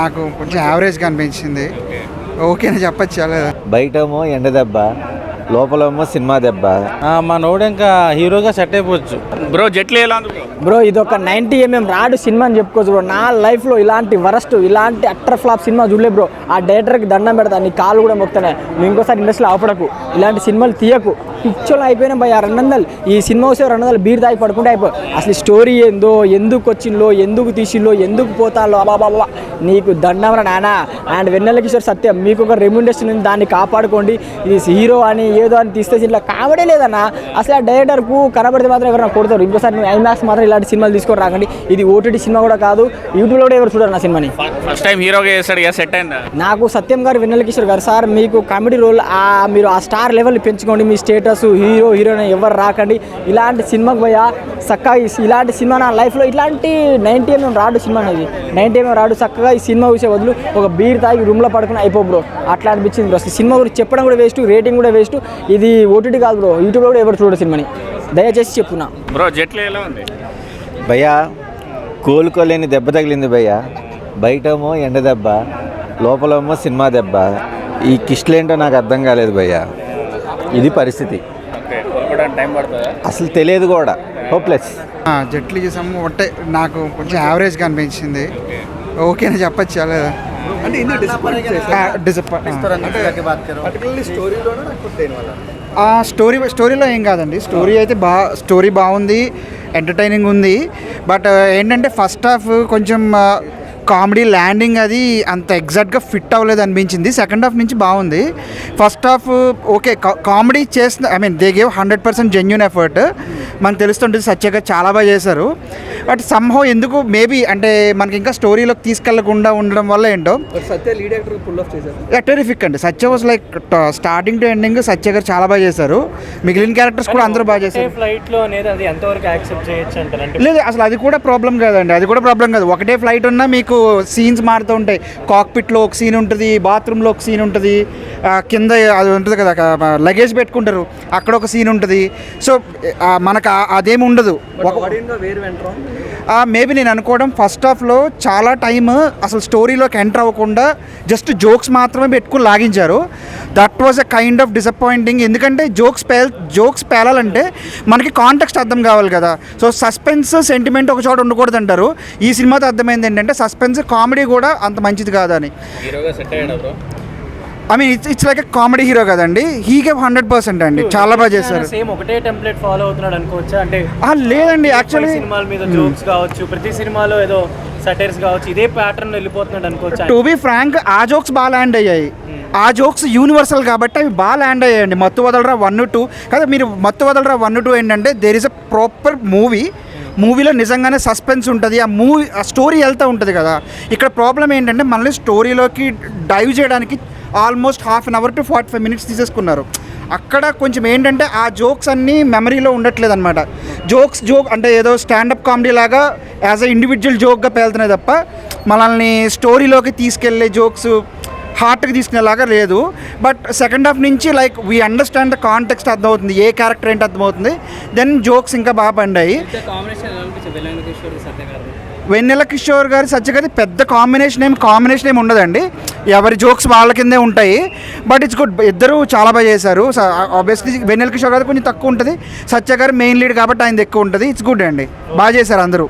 నాకు కొంచెం యావరేజ్గా అనిపించింది. ఓకేనా చెప్పచ్చు చాలా. బయటేమో ఎండ దెబ్బ, లోపలేమో సినిమా దెబ్బ. మనోడు ఇంకా హీరోగా సెట్ అయిపోవచ్చు. బ్రో జెట్లు ఎలా ఉంది బ్రో? ఇది ఒక 90mm రాడు సినిమా అని చెప్పుకోవచ్చు బ్రో. నా లైఫ్లో ఇలాంటి వరస్ట్, ఇలాంటి అట్టర్ ఫ్లాప్ సినిమా చూడలే బ్రో. ఆ డైరెక్టర్కి దండం పెడతా, నీ కాలు కూడా మొక్కుతానే. నువ్వు ఇంకోసారి ఇండస్ట్రీలో ఆపడకు, ఇలాంటి సినిమాలు తీయకు. పిచ్చోళ్ళు అయిపోయినా భయ 200 ఈ సినిమా వస్తే 200 బీర్ తాగి పడుకుంటే అయిపో. అసలు స్టోరీ ఏందో, ఎందుకు వచ్చిందో, ఎందుకు తీసిల్లో, ఎందుకు పోతాలో, అబాబాబా నీకు దండం రా నాన్న. అండ్ వెన్నెల కిషోర్ సత్యం, మీకు ఒక రెమ్యునరేషన్ ఉంది, దాన్ని కాపాడుకోండి. ఇది హీరో అని ఏదో అని తీస్తే ఇట్లా కామెడీ లేదన్నా. అసలు ఆ డైరెక్టర్కు కనబడితే మాత్రం ఎవరైనా కొడతారు. ఇంకోసారి నువ్వు ఐమాక్స్ మాత్రం ఇలాంటి సినిమాలు తీసుకొని రాకండి. ఇది ఓటీటీ సినిమా కూడా కాదు, యూట్యూబ్లో కూడా ఎవరు చూడరు నా సినిమాని. ఫస్ట్ టైం హీరోగా చేస్తాడు, సెట్ అయిందా? నాకు సత్యం గారు, వెన్నెల కిషోర్ గారు, సార్ మీకు కామెడీ రోల్ మీరు ఆ స్టార్ లెవెల్ పెంచుకోండి. మీ స్టేటస్ హీరో హీరోయిన్ ఎవరు రాకండి. ఇలాంటి సినిమాకి పోయా చక్కగా ఇలాంటి సినిమా నా లైఫ్లో ఇలాంటి 90mm రాడు సినిమా అనేది 90mm రాడు. చక్కగా ఈ సినిమా చూసే బదులు ఒక బీర్ తాగి రూమ్లో పడుకుని అయిపో బ్రో. అట్లా అనిపించింది బ్రో. అసలు సినిమా గురించి చెప్పడం కూడా వేస్ట్, రేటింగ్ కూడా వేస్ట్. ఇది ఓటీటీ కాదు బ్రో, యూట్యూబ్లో కూడా ఎవరు చూడరు సినిమాని. దయచేసి చెప్తున్నా బ్రో. జెట్లు ఎలా ఉంది భయ్యా? కోలుకోలేని దెబ్బ తగిలింది భయ్యా. బయటేమో ఎండ దెబ్బ, లోపలేమో సినిమా దెబ్బ. ఈ కిష్లేంటో నాకు అర్థం కాలేదు భయ్యా. ఇది పరిస్థితి. అసలు తెలియదు కూడా. హోప్లెస్. జట్లు చూసాము ఒకటే, నాకు కొంచెం యావరేజ్గా అనిపించింది. ఓకేనా చెప్పచ్చు చాలా. స్టోరీలో ఏం కాదండి. స్టోరీ బాగుంది, ఎంటర్టైనింగ్ ఉంది. బట్ ఏంటంటే ఫస్ట్ హాఫ్ కొంచెం కామెడీ ల్యాండింగ్ అది అంత ఎగ్జాక్ట్గా ఫిట్ అవ్వలేదు అనిపించింది. సెకండ్ హాఫ్ నుంచి బాగుంది. ఫస్ట్ హాఫ్ ఓకే, కామెడీ చేసిన, I mean they gave 100% genuine effort. మనకు తెలుస్తుంటుంది సత్యగా చాలా బాగా చేశారు. బట్ సమ్హౌ ఎందుకు మేబీ అంటే మనకి ఇంకా స్టోరీలోకి తీసుకెళ్లకుండా ఉండడం వల్ల ఏంటో Satya lead actor pull off చేశారు. టెరిఫిక్ అండి. Satya was like starting to ending Satya గారు చాలా బాగా చేశారు. మిగిలిన క్యారెక్టర్స్ కూడా అందరూ బాగా చేశారు. ఫ్లైట్లో అనేది అది ఎంతవరకు యాక్సెప్ట్ చేయొచ్చు అంటారు? లేదు, అసలు అది కూడా ప్రాబ్లం కాదండి. అది కూడా ప్రాబ్లం కాదు. ఒకటే ఫ్లైట్ ఉన్నా మీకు సీన్స్ మారుతూ ఉంటాయి. కాక్పిట్లో ఒక సీన్ ఉంటుంది, బాత్రూంలో ఒక సీన్ ఉంటుంది, కింద అది ఉంటుంది కదా లగేజ్ పెట్టుకుంటారు, అక్కడ ఒక సీన్ ఉంటుంది. సో మనకు అదేమి ఉండదు. మేబీ నేను అనుకోవడం ఫస్ట్ హాఫ్లో చాలా టైమ్ అసలు స్టోరీలోకి ఎంటర్ అవ్వకుండా జస్ట్ జోక్స్ మాత్రమే పెట్టుకుని లాగించారు. That was a kind of disappointing. ఎందుకంటే జోక్స్ పేలాలంటే మనకి కాంటెక్స్ట్ అర్థం కావాలి కదా. సో సస్పెన్స్ సెంటిమెంట్ ఒక చోట ఉండకూడదు అంటారు. ఈ సినిమాతో అర్థమైంది ఏంటంటే సస్పెన్స్ కామెడీ కూడా అంత మంచిది కాదని. I mean it's like comedy hero కదండి. హీ గేవ్ 100% అండి. చాలా బాగా చేశారు. సేమ్ ఒకటే టెంప్లెట్ ఫాలో అవుతున్నాడు అనుకోవచ్చా? అంటే లేదండి, యాక్చువల్లీ సినిమాల మీద జోక్స్ కావచ్చు, ప్రతి సినిమాలో ఏదో సటైర్స్ కావచ్చు, ఇదే ప్యాటర్న్ వెళ్ళిపోతున్నాడు అనుకోవచ్చా? టు బి ఫ్రాంక్, ఆ జోక్స్ బాగా ల్యాండ్ అయ్యాయి. ఆ జోక్స్ యూనివర్సల్ కాబట్టి అవి బాగా ల్యాండ్ అయ్యాయండి. మత్తు వదలరా 1, 2 కదా. మీరు మత్తు వదలరా 1, 2 ఏంటంటే దేర్ ఇస్ అ ప్రాపర్ మూవీలో నిజంగానే సస్పెన్స్ ఉంటుంది. ఆ స్టోరీ వెళ్తూ ఉంటుంది కదా. ఇక్కడ ప్రాబ్లం ఏంటంటే మళ్ళీ స్టోరీలోకి డైవ్ చేయడానికి ఆల్మోస్ట్ 1/2 hour to 45 minutes తీసేసుకున్నారు. అక్కడ కొంచెం ఏంటంటే ఆ జోక్స్ అన్నీ మెమరీలో ఉండట్లేదు అనమాట. జోక్ అంటే ఏదో స్టాండప్ కామెడీ లాగా యాజ్ అ ఇండివిజువల్ జోక్గా పేలుతున్నాయి తప్ప మనల్ని స్టోరీలోకి తీసుకెళ్లే జోక్స్ హార్ట్కి తీసుకునేలాగా లేదు. బట్ సెకండ్ హాఫ్ నుంచి like we understand the context అర్థమవుతుంది, ఏ క్యారెక్టర్ ఏంటి అర్థమవుతుంది. దెన్ జోక్స్ ఇంకా బాగా పండాయి. వెన్నెల కిషోర్ గారి సత్య గారి పెద్ద కాంబినేషన్ ఏమి ఉండదండి. ఎవరి జోక్స్ వాళ్ళ కిందే ఉంటాయి. But it's good. ఇద్దరు చాలా బాగా చేశారు. ఆబ్వియస్లీ వెన్నెల కిషోర్ గారు కొంచెం తక్కువ ఉంటుంది, సత్య గారు మెయిన్ లీడ్ కాబట్టి ఆయన ఎక్కువ ఉంటుంది. ఇట్స్ గుడ్ అండి, బాగా చేశారు అందరూ.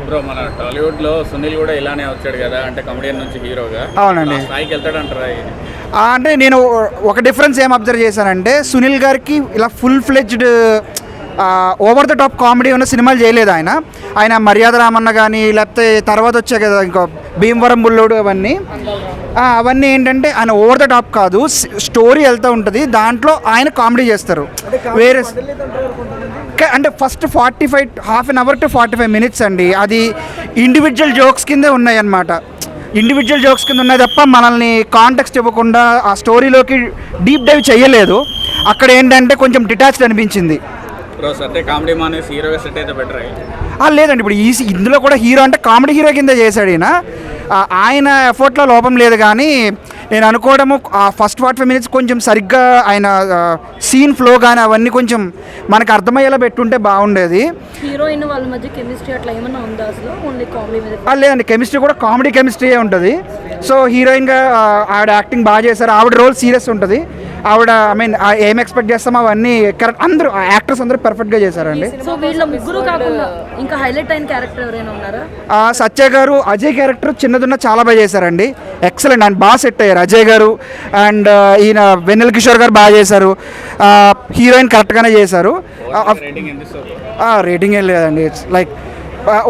బ్రో, మన టాలీవుడ్ లో సునీల్ కూడా ఇలానే వచ్చాడు కదా, అంటే కమెడియన్ నుంచి హీరోగా. అవునండి. స్థాయికి వెళ్తాడంటారా? అంటే నేను ఒక డిఫరెన్స్ ఏం అబ్జర్వ్ చేశానంటే సునీల్ గారికి ఇలా full fledged over the top comedy ఉన్న సినిమాలు చేయలేదు ఆయన మర్యాద రామన్న కానీ లేకపోతే తర్వాత వచ్చే కదా ఇంకో భీమవరం బుల్లోడు అవన్నీ ఏంటంటే ఆయన ఓవర్ ద టాప్ కాదు, స్టోరీ వెళ్తూ ఉంటుంది, దాంట్లో ఆయన కామెడీ చేస్తారు. వేరే అంటే ఫస్ట్ 1/2 hour to 45 minutes అండి. అది ఇండివిజువల్ జోక్స్ కిందే ఉన్నాయి అన్నమాట. ఇండివిజువల్ జోక్స్ కింద ఉన్నాయి తప్ప మనల్ని కాంటెక్స్ట్ ఇవ్వకుండా ఆ స్టోరీలోకి డీప్ డైవ్ చేయలేదు. అక్కడ ఏంటంటే కొంచెం డిటాచ్డ్ అనిపించింది. కామెడీ మానేసి హీరోగా సెట్ అయితే బెటర్. లేదండి, ఇప్పుడు ఇందులో కూడా హీరో అంటే కామెడీ హీరో కింద చేశాడు ఆయన ఎఫర్ట్లో లోపం లేదు. కానీ నేను అనుకోవడము ఆ ఫస్ట్ 45 minutes కొంచెం సరిగ్గా ఆయన సీన్ ఫ్లో కానీ అవన్నీ కొంచెం మనకు అర్థమయ్యేలా పెట్టుంటే బాగుండేది. హీరోయిన్ వాళ్ళ మధ్య కెమిస్ట్రీ అట్లా ఏమన్నా ఉందా అసలు? ఓన్లీ కామెడీ మీద? లేదండి, కెమిస్ట్రీ కూడా కామెడీ కెమిస్ట్రీయే ఉంటుంది. సో హీరోయిన్గా ఆవిడ యాక్టింగ్ బాగా చేశారు. ఆవిడ రోల్ సీరియస్ ఉంటుంది. ఆవిడ ఐ మీన్ ఏం ఎక్స్పెక్ట్ చేస్తామో అవన్నీ కరెక్ట్, అందరూ యాక్టర్స్ అందరూ పర్ఫెక్ట్గా చేశారండి. సో వీళ్ళ ముగ్గురు కాకుండా ఇంకా హైలైట్ అయిన క్యారెక్టర్ ఎవరైనా ఉన్నారా? సత్య గారు, అజయ్ క్యారెక్టర్ చిన్నదున్న చాలా బాగా చేశారండి. ఎక్సలెంట్, ఆయన బాగా సెట్ అయ్యారు అజయ్ గారు. అండ్ ఈయన వెన్నెల కిషోర్ గారు బాగా చేశారు. హీరోయిన్ కరెక్ట్గానే చేశారు. రేటింగ్ ఏం లేదండి. ఇట్స్ లైక్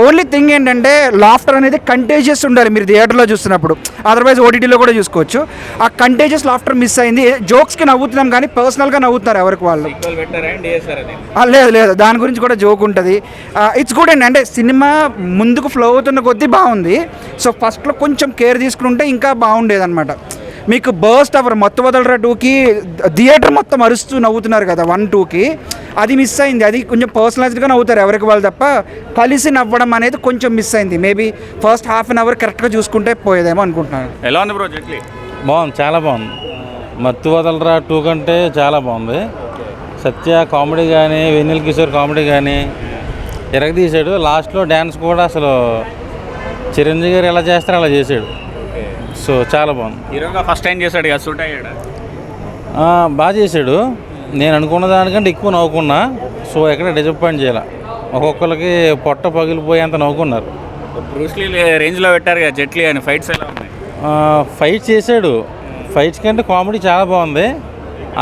ఓన్లీ థింగ్ ఏంటంటే లాఫ్టర్ అనేది కంటేజియస్ ఉండాలి మీరు థియేటర్లో చూస్తున్నప్పుడు. అదర్వైజ్ ఓటీటీలో కూడా చూసుకోవచ్చు. ఆ కంటేజియస్ లాఫ్టర్ మిస్ అయింది. జోక్స్కి నవ్వుతున్నాం కానీ పర్సనల్గా నవ్వుతున్నారు ఎవరికి వాళ్ళు. లేదు, దాని గురించి కూడా జోక్ ఉంటుంది. ఇట్స్ గుడ్ అండి. అంటే సినిమా ముందుకు ఫ్లో అవుతున్న కొద్దీ బాగుంది. సో ఫస్ట్లో కొంచెం కేర్ తీసుకుంటే ఇంకా బాగుండేది అనమాట. మీకు బర్స్ట్ అవర్ మత్తు వదలరా 2కి థియేటర్ మొత్తం అరుస్తూ నవ్వుతున్నారు కదా 1, 2కి, అది మిస్ అయింది. అది కొంచెం పర్సనలైజ్డ్గా నవ్వుతారు ఎవరికి వాళ్ళు తప్ప కలిసి నవ్వడం అనేది కొంచెం మిస్ అయింది. మేబీ ఫస్ట్ ½ an hour కరెక్ట్గా చూసుకుంటే పోయేదేమో అనుకుంటున్నాను. ఎలా ఉంది బ్రో జెట్లీ? బాగుంది, చాలా బాగుంది. మత్తు వదలరా 2 కంటే చాలా బాగుంది. సత్య కామెడీ కానీ, వెన్నెల కిషోర్ కామెడీ కానీ ఎరగదీశాడు. లాస్ట్లో డ్యాన్స్ కూడా అసలు చిరంజీవి గారు ఎలా చేస్తారో అలా చేశాడు. సో చాలా బాగుంది. హీరోగా ఫస్ట్ టైం చేశాడు కదా, సూట్ అయ్యాడు. బాగా చేశాడు. నేను అనుకున్న దానికంటే ఎక్కువ నవ్వుకున్నా. సో ఎక్కడ డిసప్పాయింట్ చేయాల. ఒక్కొక్కరికి పొట్ట పగిలిపోయేంత నవ్వుకున్నారు. బ్రూస్లీ రేంజ్లో పెట్టారు కదా జెట్లీ అని. ఫైట్స్ ఎలా ఉన్నాయి? ఫైట్ చేశాడు. ఫైట్స్ కంటే కామెడీ చాలా బాగుంది.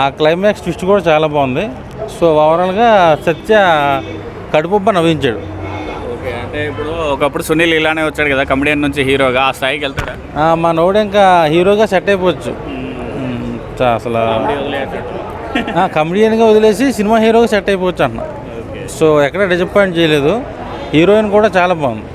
ఆ క్లైమాక్స్ ట్విస్ట్ కూడా చాలా బాగుంది. సో ఓవరాల్గా సత్య కడుపుబ్బ నవ్వించాడు. ఓకే, అంటే ఇప్పుడు ఒకప్పుడు సునీల్ ఇలానే వచ్చాడు కదా కమెడియన్ నుంచి హీరోగా, ఆ స్థాయికి వెళ్తాడా? మా నోడు ఇంకా హీరోగా సెట్ అయిపోవచ్చు. అసలు కమెడియన్గా వదిలేసి సినిమా హీరోగా సెట్ అయిపోవచ్చు అన్న. సో ఎక్కడ డిసప్పాయింట్ చేయలేదు. హీరోయిన్ కూడా చాలా బాగుంది.